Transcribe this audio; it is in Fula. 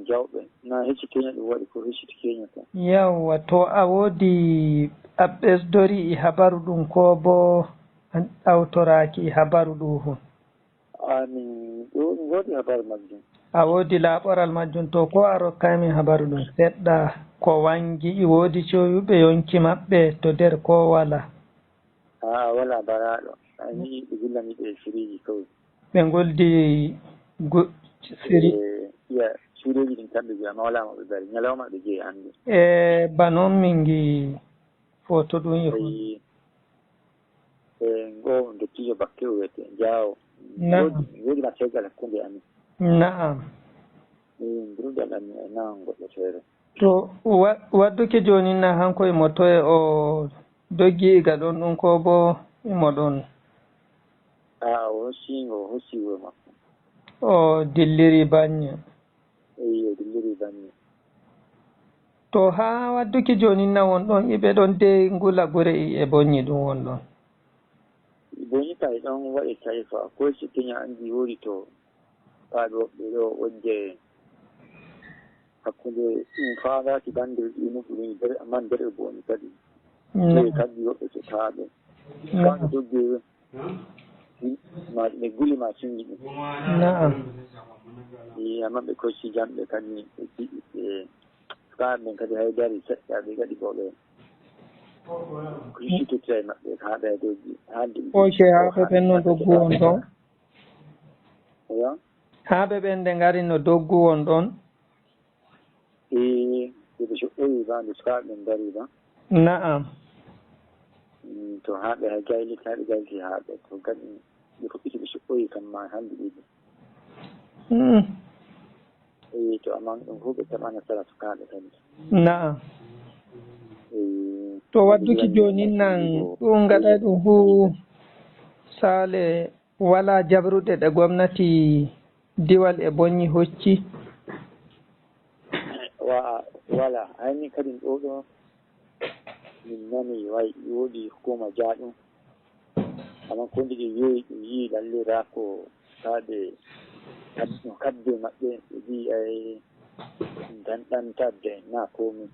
jawɓe na hecci Kenya ɗum waɗi ko hecciti Kenya tan. Yawwa, to a woodi a ɓesdori e habaru ɗum ko bo awtoraaki habaru ɗum? Min ɗo mi woodi habaru majjum. A woodi laaɓoral majjum, to ko a rokkami habaru ɗum seɗɗa ko wangi e woodi coyuɓe yonki maɓɓe to nder ko wala? Wala baraɗo, ani ɓe gullani ɓe siriji kawai. Ɓe goldi siri sureji ɗin kamɓe jeeyi amma wala maɓe bari ñalawma ɓe jeeyi hannde. Banon min gi foto ɗum e ngo dottijo bakke o wiyete Jawo. Woodi ma caggal hakkunde amin. Na'am. Durgal amin e nan goɗɗo feere. To wadduki joni na hanko e moto e o doggi ga ɗon ɗum ko bo imo ɗon? O hossi wuro makko. O dilliri banye. O dilliri banye. To ha wadduki joni na wonɗon iɓe ɗon de ngula gure e bonni ɗum wonɗon? Bonni tawi ɗon waɗi taifa ko si Kenya andi wori to ɗo ɓe ɗo wonde hakkunde ɗum faadaki bande ɗinuɗuɗum nder amma nder bonni kadi kadi woɓɓe so taaɓe kamɓe dogge ɓe guli masinji ɗum amma ɓe kocci jamɓe kadi ɓe jiɗi ɓe kamɓe kadi haydari seɗɗa ɓe kadi bo ɓe kuccititra e maɓɓe haaɓe doji haaɓe ɓen no doggu won ɗon haaɓe ɓen nde ngari no doggu won ɗon ɓe coɗɗoyi ba nde sukaɓe ɓen dari ba. Na'am. To haaɓe hay gayliti haɓe gayliti haaɓe to kadi ɓe fuɗɗiti ɓe coɗɗoyi kam ma hande ɗiɗi. To amma ɗum fu ɓe taɓa nasara sukaɓe kadi. Na'am. To wadduki joni nan ɗum gaɗa ɗum fu sale wala jabruɗe ɗe gwamnati diwal e bonni hocci? Wala hayni kadi ɗo min nani woodi hukuma jaaɗum amma ko ndi ɗum yii lallira ko taade no kadde maɓɓe ɓe mbi ay dan tadde na komi